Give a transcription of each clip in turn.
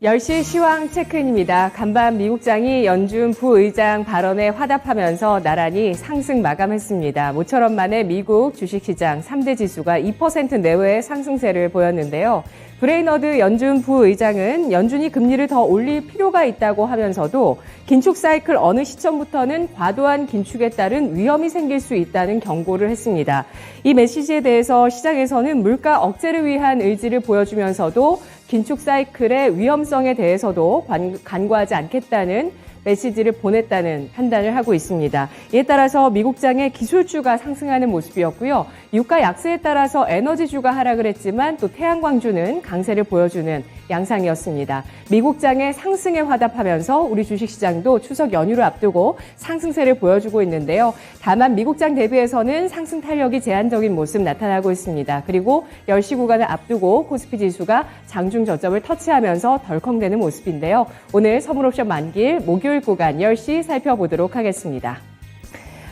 10시 시황 체크인입니다. 간밤 미국장이 연준 부의장 발언에 화답하면서 나란히 상승 마감했습니다. 모처럼 만에 미국 주식시장 3대 지수가 2% 내외의 상승세를 보였는데요. 브레이너드 연준 부의장은 연준이 금리를 더 올릴 필요가 있다고 하면서도 긴축 사이클 어느 시점부터는 과도한 긴축에 따른 위험이 생길 수 있다는 경고를 했습니다. 이 메시지에 대해서 시장에서는 물가 억제를 위한 의지를 보여주면서도 긴축 사이클의 위험성에 대해서도 간과하지 않겠다는 메시지를 보냈다는 판단을 하고 있습니다. 이에 따라서 미국장의 기술주가 상승하는 모습이었고요. 유가 약세에 따라서 에너지주가 하락을 했지만 또 태양광주는 강세를 보여주는 양상이었습니다. 미국장의 상승에 화답하면서 우리 주식시장도 추석 연휴를 앞두고 상승세를 보여주고 있는데요. 다만 미국장 대비해서는 상승 탄력이 제한적인 모습 나타나고 있습니다. 그리고 10시 구간을 앞두고 코스피 지수가 장중 저점을 터치하면서 덜컹대는 모습인데요. 오늘 선물옵션 만기일 목요일 구간 10시 살펴보도록 하겠습니다.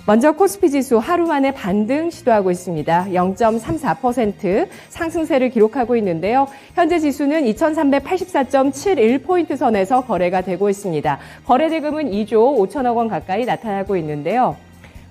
먼저 코스피 지수 하루 만에 반등 시도하고 있습니다. 0.34% 상승세를 기록하고 있는데요. 현재 지수는 2384.71포인트 선에서 거래가 되고 있습니다. 거래 대금은 2조 5천억 원 가까이 나타나고 있는데요.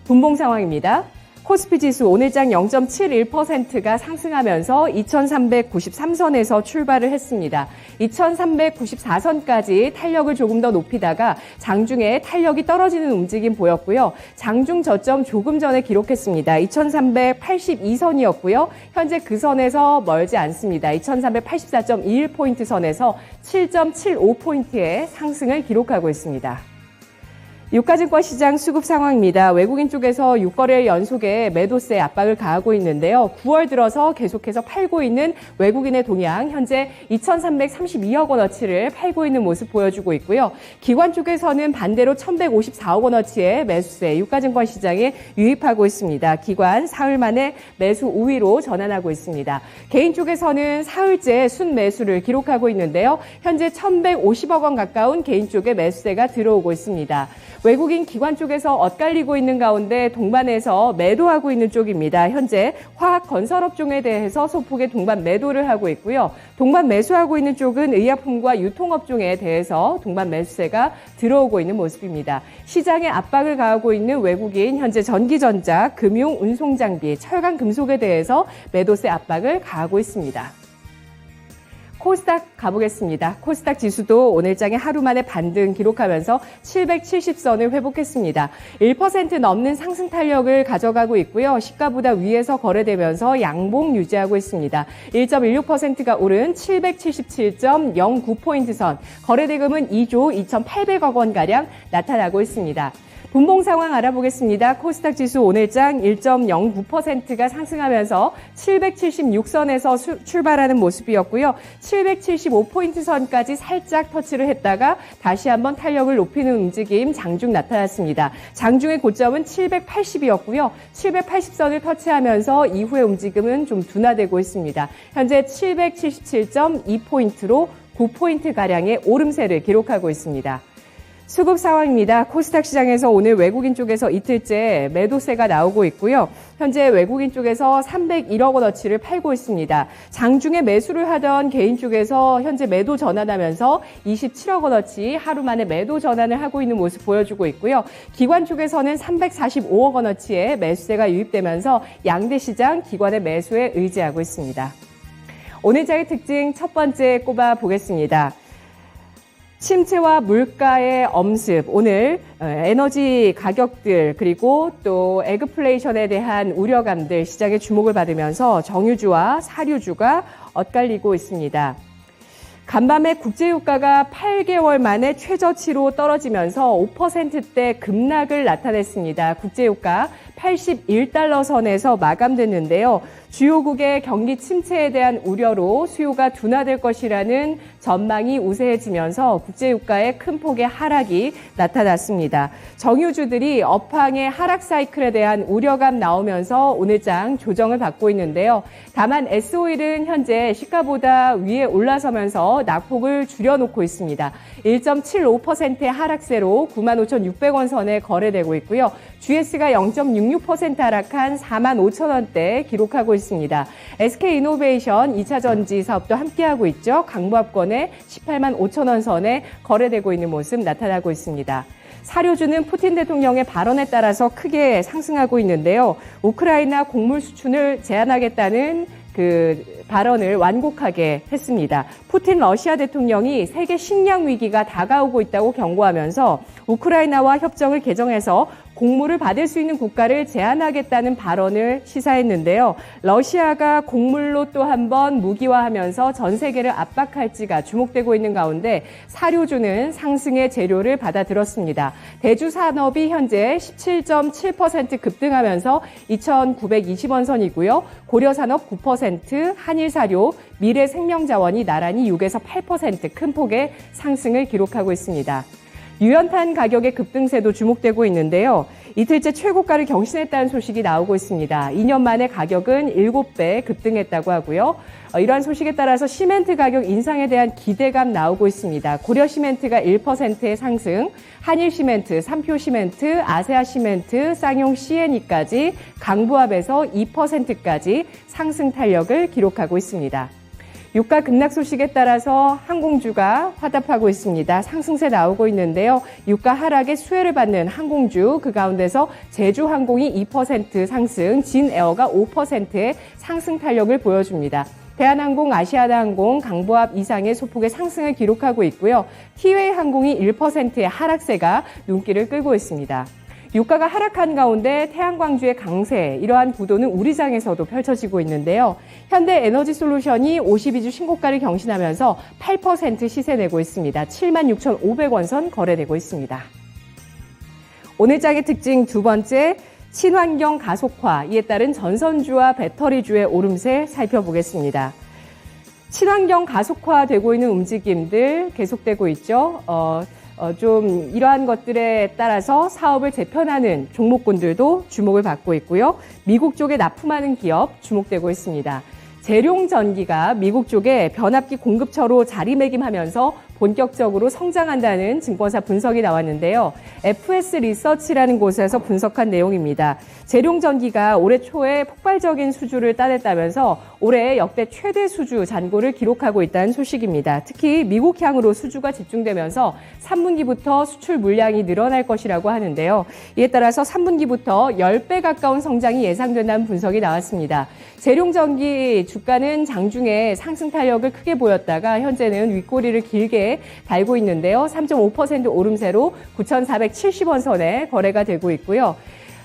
분봉 상황입니다. 코스피 지수 오늘장 0.71%가 상승하면서 2393선에서 출발을 했습니다. 2394선까지 탄력을 조금 더 높이다가 장중에 탄력이 떨어지는 움직임 보였고요. 장중 저점 조금 전에 기록했습니다. 2382선이었고요. 현재 그 선에서 멀지 않습니다. 2384.21포인트 선에서 7.75포인트의 상승을 기록하고 있습니다. 유가증권 시장 수급 상황입니다. 외국인 쪽에서 6거래일 연속에 매도세 압박을 가하고 있는데요. 9월 들어서 계속해서 팔고 있는 외국인의 동향, 현재 2,332억 원어치를 팔고 있는 모습 보여주고 있고요. 기관 쪽에서는 반대로 1,154억 원어치의 매수세 유가증권 시장에 유입하고 있습니다. 기관 사흘 만에 매수 우위로 전환하고 있습니다. 개인 쪽에서는 사흘째 순매수를 기록하고 있는데요. 현재 1,150억 원 가까운 개인 쪽에 매수세가 들어오고 있습니다. 외국인 기관 쪽에서 엇갈리고 있는 가운데 동반해서 매도하고 있는 쪽입니다. 현재 화학 건설업종에 대해서 소폭의 동반 매도를 하고 있고요. 동반 매수하고 있는 쪽은 의약품과 유통업종에 대해서 동반 매수세가 들어오고 있는 모습입니다. 시장에 압박을 가하고 있는 외국인 현재 전기전자, 금융, 운송장비, 철강, 금속에 대해서 매도세 압박을 가하고 있습니다. 코스닥 가보겠습니다. 코스닥 지수도 오늘장에 하루 만에 반등 기록하면서 770선을 회복했습니다. 1% 넘는 상승 탄력을 가져가고 있고요. 시가보다 위에서 거래되면서 양봉 유지하고 있습니다. 1.16%가 오른 777.09포인트 선, 거래대금은 2조 2,800억 원가량 나타나고 있습니다. 분봉 상황 알아보겠습니다. 코스닥 지수 오늘장 1.09%가 상승하면서 776선에서 출발하는 모습이었고요. 775포인트 선까지 살짝 터치를 했다가 다시 한번 탄력을 높이는 움직임 장중 나타났습니다. 장중의 고점은 780이었고요. 780선을 터치하면서 이후의 움직임은 좀 둔화되고 있습니다. 현재 777.2포인트로 9포인트가량의 오름세를 기록하고 있습니다. 수급 상황입니다. 코스닥 시장에서 오늘 외국인 쪽에서 이틀째 매도세가 나오고 있고요. 현재 외국인 쪽에서 301억 원어치를 팔고 있습니다. 장중에 매수를 하던 개인 쪽에서 현재 매도 전환하면서 27억 원어치 하루 만에 매도 전환을 하고 있는 모습 보여주고 있고요. 기관 쪽에서는 345억 원어치의 매수세가 유입되면서 양대 시장 기관의 매수에 의지하고 있습니다. 오늘장의 특징 첫 번째 꼽아 보겠습니다. 침체와 물가의 엄습, 오늘 에너지 가격들 그리고 또 에그플레이션에 대한 우려감들 시장의 주목을 받으면서 정유주와 사료주가 엇갈리고 있습니다. 간밤에 국제유가가 8개월 만에 최저치로 떨어지면서 5%대 급락을 나타냈습니다. 국제유가 81달러 선에서 마감됐는데요. 주요국의 경기 침체에 대한 우려로 수요가 둔화될 것이라는 전망이 우세해지면서 국제유가의 큰 폭의 하락이 나타났습니다. 정유주들이 업황의 하락 사이클에 대한 우려감 나오면서 오늘장 조정을 받고 있는데요. 다만 S오일은 현재 시가보다 위에 올라서면서 낙폭을 줄여놓고 있습니다. 1.75%의 하락세로 95,600원 선에 거래되고 있고요. GS가 0.66% 하락한 45,000원대 기록하고 있습니다. 있습니다. SK이노베이션 2차 전지 사업도 함께하고 있죠. 강보합권에 18만 5천 원 선에 거래되고 있는 모습 나타나고 있습니다. 사료주는 푸틴 대통령의 발언에 따라서 크게 상승하고 있는데요. 우크라이나 곡물 수출을 제한하겠다는 발언을 완곡하게 했습니다. 푸틴 러시아 대통령이 세계 식량 위기가 다가오고 있다고 경고하면서 우크라이나와 협정을 개정해서 곡물을 받을 수 있는 국가를 제한하겠다는 발언을 시사했는데요. 러시아가 곡물로 또 한 번 무기화하면서 전 세계를 압박할지가 주목되고 있는 가운데 사료주는 상승의 재료를 받아들었습니다. 대주 산업이 현재 17.7% 급등하면서 2,920원 선이고요. 고려산업 9%, 한일사료, 미래생명자원이 나란히 6에서 8% 큰 폭의 상승을 기록하고 있습니다. 유연탄 가격의 급등세도 주목되고 있는데요. 이틀째 최고가를 경신했다는 소식이 나오고 있습니다. 2년 만에 가격은 7배 급등했다고 하고요. 이러한 소식에 따라서 시멘트 가격 인상에 대한 기대감 나오고 있습니다. 고려시멘트가 1%의 상승, 한일시멘트, 삼표시멘트, 아세아시멘트, 쌍용 CNE까지 강부합에서 2%까지 상승 탄력을 기록하고 있습니다. 유가 급락 소식에 따라서 항공주가 화답하고 있습니다. 상승세 나오고 있는데요. 유가 하락에 수혜를 받는 항공주, 그 가운데서 제주항공이 2% 상승, 진에어가 5%의 상승 탄력을 보여줍니다. 대한항공, 아시아나항공, 강보합 이상의 소폭의 상승을 기록하고 있고요. 티웨이 항공이 1%의 하락세가 눈길을 끌고 있습니다. 유가가 하락한 가운데 태양광주의 강세, 이러한 구도는 우리장에서도 펼쳐지고 있는데요. 현대에너지솔루션이 52주 신고가를 경신하면서 8% 시세 내고 있습니다. 76,500원 선 거래되고 있습니다. 오늘 장의 특징 두 번째, 친환경 가속화, 이에 따른 전선주와 배터리주의 오름세 살펴보겠습니다. 친환경 가속화되고 있는 움직임들 계속되고 있죠. 좀 이러한 것들에 따라서 사업을 재편하는 종목군들도 주목을 받고 있고요. 미국 쪽에 납품하는 기업 주목되고 있습니다. 재룡전기가 미국 쪽에 변압기 공급처로 자리매김하면서 본격적으로 성장한다는 증권사 분석이 나왔는데요. FS 리서치라는 곳에서 분석한 내용입니다. 재룡전기가 올해 초에 폭발적인 수주를 따냈다면서 올해 역대 최대 수주 잔고를 기록하고 있다는 소식입니다. 특히 미국향으로 수주가 집중되면서 3분기부터 수출 물량이 늘어날 것이라고 하는데요. 이에 따라서 3분기부터 10배 가까운 성장이 예상된다는 분석이 나왔습니다. 재룡전기 주가는 장중에 상승 탄력을 크게 보였다가 현재는 윗꼬리를 길게 달고 있는데요. 3.5% 오름세로 9,470원 선에 거래가 되고 있고요.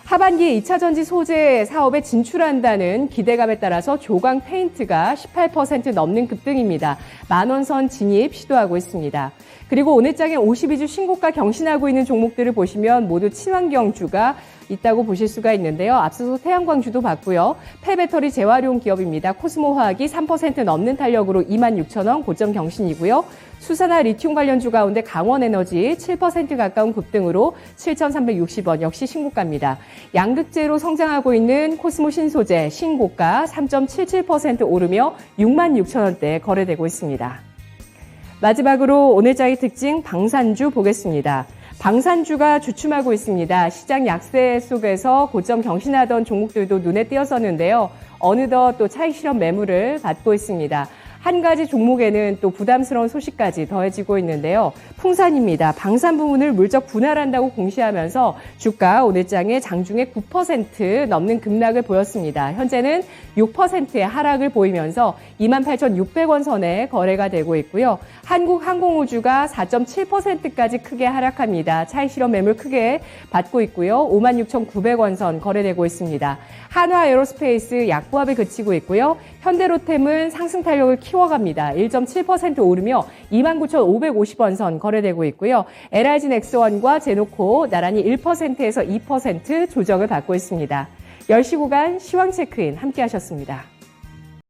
하반기에 2차 전지 소재 사업에 진출한다는 기대감에 따라서 조광 페인트가 18% 넘는 급등입니다. 만원 선 진입 시도하고 있습니다. 그리고 오늘 장에 52주 신고가 경신하고 있는 종목들을 보시면 모두 친환경주가 있다고 보실 수가 있는데요. 앞서서 태양광주도 봤고요. 폐배터리 재활용 기업입니다. 코스모화학이 3% 넘는 탄력으로 26,000원 고점 경신이고요. 수산화 리튬 관련주 가운데 강원에너지 7% 가까운 급등으로 7,360원 역시 신고가입니다. 양극재로 성장하고 있는 코스모 신소재 신고가 3.77% 오르며 66,000원대에 거래되고 있습니다. 마지막으로 오늘 장의 특징 방산주 보겠습니다. 방산주가 주춤하고 있습니다. 시장 약세 속에서 고점 경신하던 종목들도 눈에 띄었었는데요. 어느덧 또 차익 실현 매물을 받고 있습니다. 한 가지 종목에는 또 부담스러운 소식까지 더해지고 있는데요. 풍산입니다. 방산 부문을 물적 분할한다고 공시하면서 주가 오늘장에 장중에 9% 넘는 급락을 보였습니다. 현재는 6%의 하락을 보이면서 28,600원 선에 거래가 되고 있고요. 한국항공우주가 4.7%까지 크게 하락합니다. 차익 실현 매물 크게 받고 있고요. 56,900원 선 거래되고 있습니다. 한화에어로스페이스 약보합에 그치고 있고요. 현대로템은 상승 탄력을 키워갑니다. 1.7% 오르며 29,550원 선 거래되고 있고요. LIG 넥스원과 제노코 나란히 1%에서 2% 조정을 받고 있습니다. 10시 구간 시황 체크인 함께 하셨습니다.